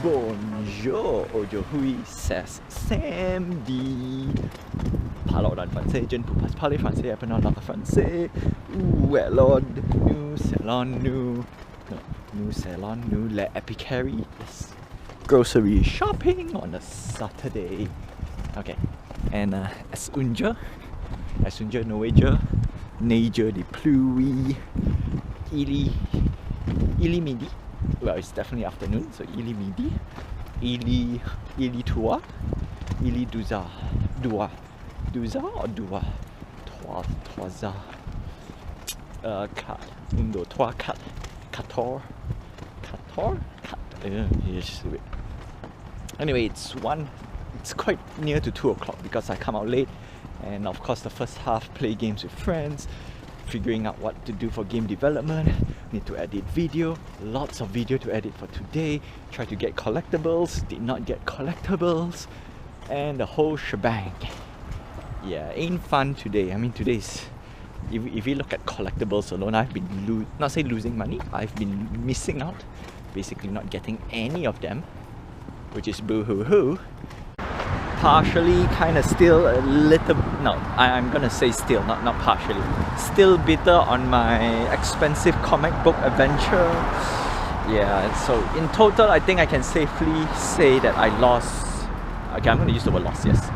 Bonjour, aujourd'hui c'est samedi. Parlons en français, je ne peux pas parler français, apprenons le français. Où alors nous allons les épiceries, grocery shopping on a Saturday. Okay, and as unja neige de pluie, il est midi. Well, it's definitely afternoon, so il est midi. Il est 3. Il est 12 heures. 12 heures ou 2 heures? 3 heures. 4. 1, 2, 3, 4. 14. 14? Yes. Anyway, it's quite near to 2 o'clock because I come out late. And of course, the first half, play games with friends, figuring out what to do for game development, need to edit video, lots of video to edit for today, try to get collectibles, did not get collectibles, and the whole shebang. Yeah, ain't fun today. I mean, today's, if you look at collectibles alone, I've been not say losing money, I've been missing out, basically not getting any of them, which is boo-hoo-hoo. Partially, kind of still a little, no, I'm gonna say still, not partially, still bitter on my expensive comic book adventure. Yeah, so in total, I think I can safely say that I lost, okay, I'm gonna use the word loss, yes.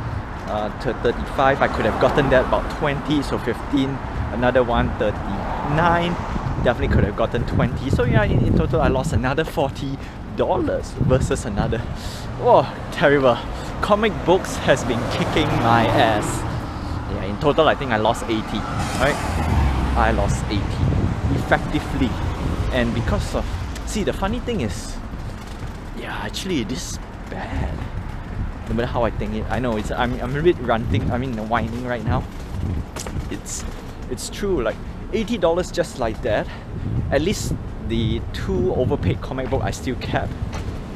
To 35, I could have gotten that about 20, so 15, another one, 39, definitely could have gotten 20, so yeah, in total I lost another $40 versus another, oh, terrible. Comic books has been kicking my ass. Yeah, in total I think I lost 80, right? I lost 80 effectively, and because of, see, the funny thing is, yeah, actually it is bad. No matter how I think it, I know it's, I'm a bit ranting, I mean whining right now. It's true, like $80 just like that. At least the 2 overpaid comic book I still kept.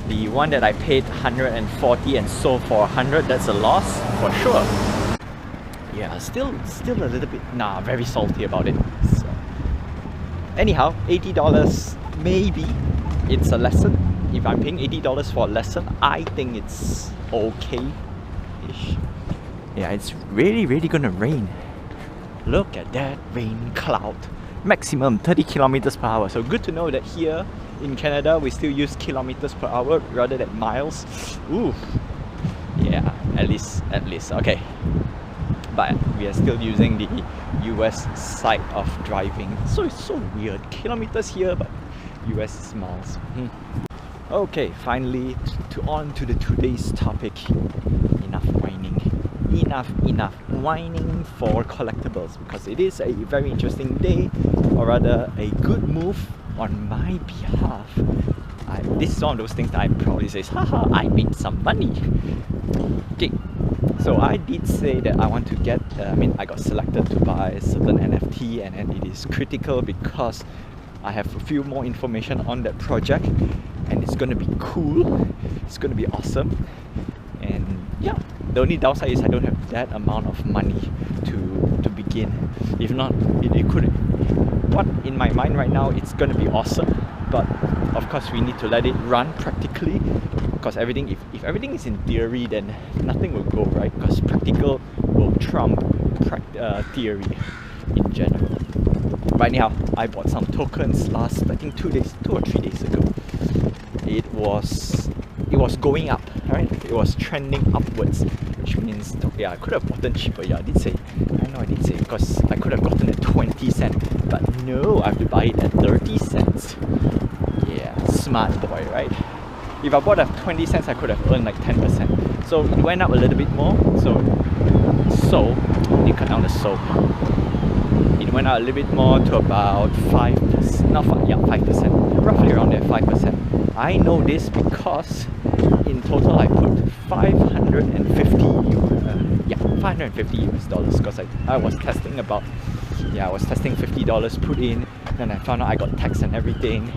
The one that I paid $140 and sold for $100, that's a loss for sure. Yeah, still a little bit, very salty about it. So, anyhow, $80, maybe it's a lesson. If I'm paying $80 for a lesson, I think it's okay-ish. Yeah, it's really gonna rain. Look at that rain cloud. Maximum 30 kilometers per hour. So good to know that here in Canada we still use kilometers per hour rather than miles. Ooh, yeah, at least, okay. But we are still using the US side of driving. So it's so weird. Kilometers here, but US is miles. Okay, finally, on to today's topic. Enough whining. Enough whining for collectibles, because it is a very interesting day, or rather a good move on my behalf. This is one of those things that I probably say, haha, I made some money. Okay, so I did say that I want to get, I got selected to buy a certain NFT, and it is critical because I have a few more information on that project, and it's gonna be cool, it's gonna be awesome, and yeah. The only downside is I don't have that amount of money to begin. If not, it could. What in my mind right now, it's gonna be awesome, but of course we need to let it run practically, because everything, if everything is in theory, then nothing will go right, because practical will trump theory in general. But anyhow, I bought some tokens last, I think 2 or 3 days ago. It was going up, right? It was trending upwards, which means, yeah, I could have gotten cheaper. Yeah, I did say, because I could have gotten at 20 cents, but no, I have to buy it at 30 cents. Yeah, smart boy, right? If I bought at 20 cents, I could have earned like 10%. So it went up a little bit more. So you cut down the it went up a little bit more to about 5%. Not 5, yeah, 5%. Roughly around there, 5%. I know this because in total I put 550 US dollars, because I was testing about, I was testing $50 put in, then I found out I got tax and everything,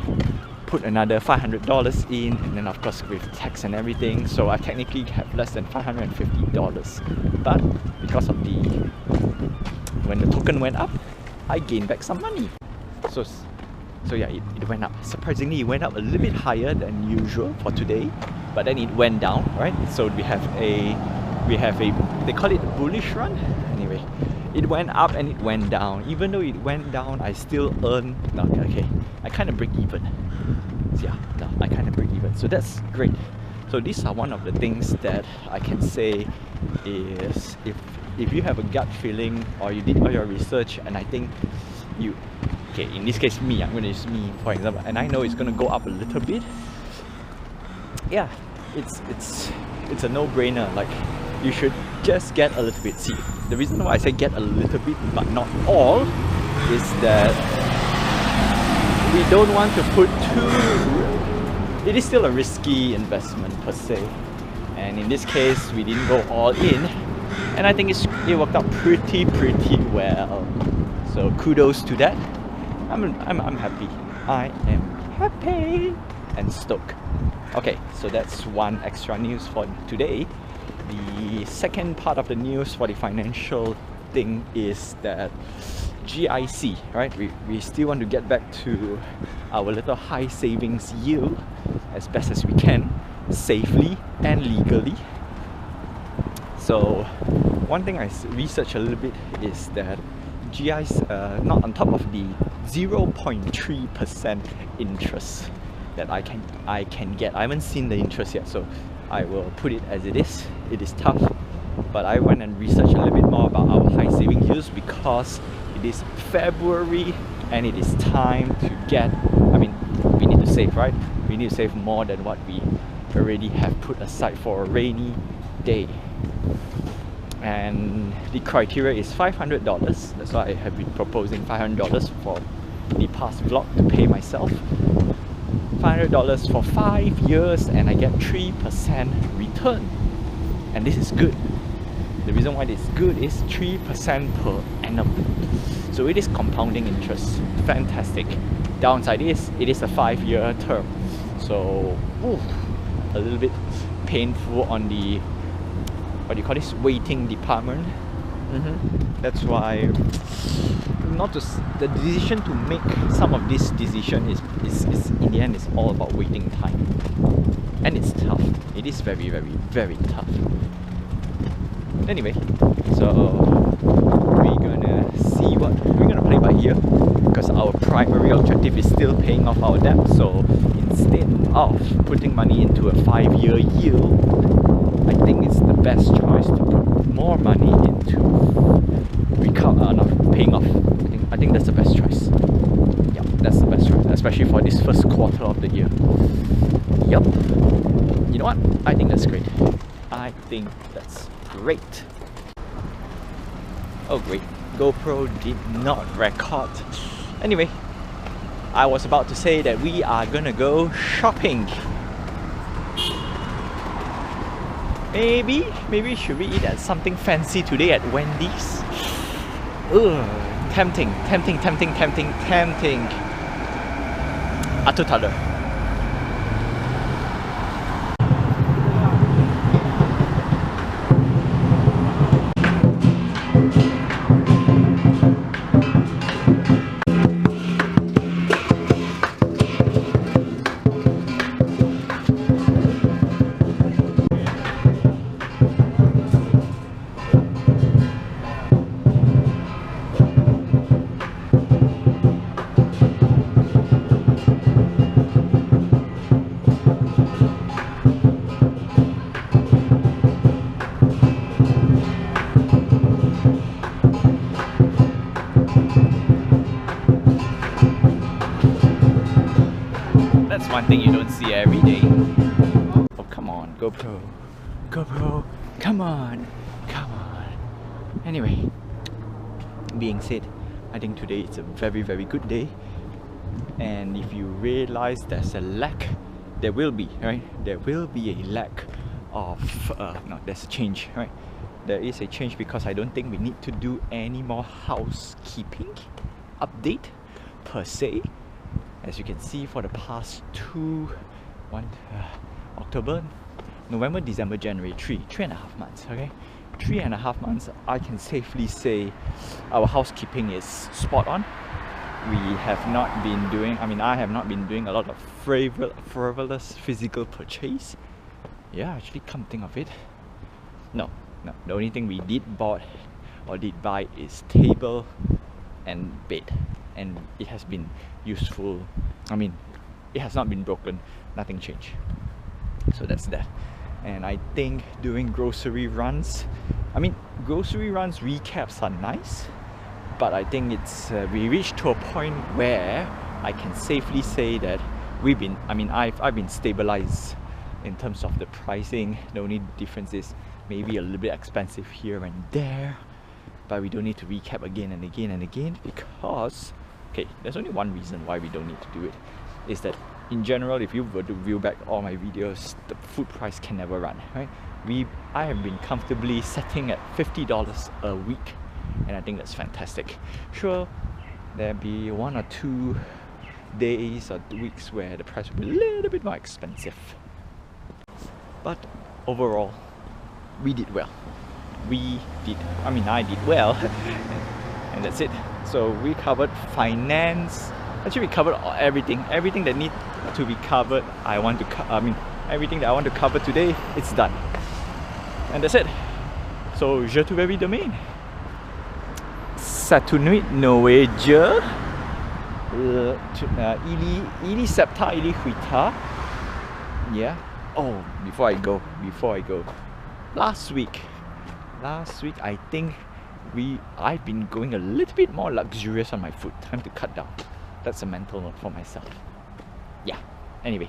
put another $500 in, and then of course with tax and everything, so I technically have less than $550, but because of when the token went up, I gained back some money. So So yeah, it went up. Surprisingly, it went up a little bit higher than usual for today, but then it went down, right? So we have a they call it a bullish run. Anyway, it went up and it went down. Even though it went down, I still earn. No, okay, I kind of break even. So yeah, no, I kind of break even. So that's great. So these are one of the things that I can say is if you have a gut feeling or you did all your research and I think you, okay, in this case me, I'm going to use me for example, and I know it's going to go up a little bit. Yeah, it's a no-brainer. Like, you should just get a little bit. See, the reason why I say get a little bit but not all is that we don't want to put too. It is still a risky investment per se, and in this case we didn't go all in, and I think it worked out pretty well. So kudos to that. I'm happy. I am happy and stoked. Okay, so that's one extra news for today. The second part of the news for the financial thing is that GIC, right? We still want to get back to our little high savings yield as best as we can, safely and legally. So one thing I researched a little bit is that GI's not on top of the 0.3% interest that I can get. I haven't seen the interest yet, so I will put it as it is. It is tough, but I went and researched a little bit more about our high saving yields because it is February and it is time to get, I mean, we need to save, right? We need to save more than what we already have put aside for a rainy day. And the criteria is $500. That's why I have been proposing $500 for the past vlog to pay myself. $500 for 5 years and I get 3% return. And this is good. The reason why it's good is 3% per annum. So it is compounding interest. Fantastic. Downside is it is a 5-year term. So a little bit painful on the, what do you call this, waiting department. That's why the decision to make some of this decision is in the end is all about waiting time, and it's tough. It is very tough. Anyway, so we're gonna play by ear because our primary objective is still paying off our debt. So instead of putting money into a 5-year yield, I think it's the best choice to put more money into paying off. I think that's the best choice. Yep, that's the best choice, especially for this first quarter of the year. Yep. You know what? I think that's great. I think that's great. Oh great, GoPro did not record. Anyway, I was about to say that we are gonna go shopping. Maybe should we eat at something fancy today at Wendy's? Ugh, tempting. Untitled. That's one thing you don't see every day. Oh, come on, GoPro, come on. Anyway, being said, I think today it's a very good day. And if you realize there's a lack, there will be, right? There will be a lack of, no, there's a change, right? There is a change because I don't think we need to do any more housekeeping update per se. As you can see, for the past October, November, December, January, 3.5 months, okay? 3.5 months, I can safely say our housekeeping is spot on. we have not been doing, I have not been doing a lot of frivolous physical purchase. Yeah, actually come think of it, no, the only thing we did buy is table and bed, and it has been useful. It has not been broken, nothing changed. So that's that. And I think doing grocery runs, grocery runs recaps are nice, but I think it's we reached to a point where I can safely say that I've been stabilized in terms of the pricing. The only difference is maybe a little bit expensive here and there, but we don't need to recap again and again and again, because there's only one reason why we don't need to do it, is that in general, if you were to view back all my videos, the food price can never run, right? I have been comfortably setting at $50 a week, and I think that's fantastic. Sure, there'll be 1 or 2 days or weeks where the price will be a little bit more expensive, but overall, we did well. I did well, and that's it. So we covered finance. Actually, we covered everything that needs to be covered. Everything that I want to cover today, it's done, and that's it. So je te verrai demain. Satu nuit Noe je ili septa ili huita. Yeah. Oh, before I go. Last week I think I've been going a little bit more luxurious on my food. Time to cut down. That's a mental note for myself. Yeah. Anyway,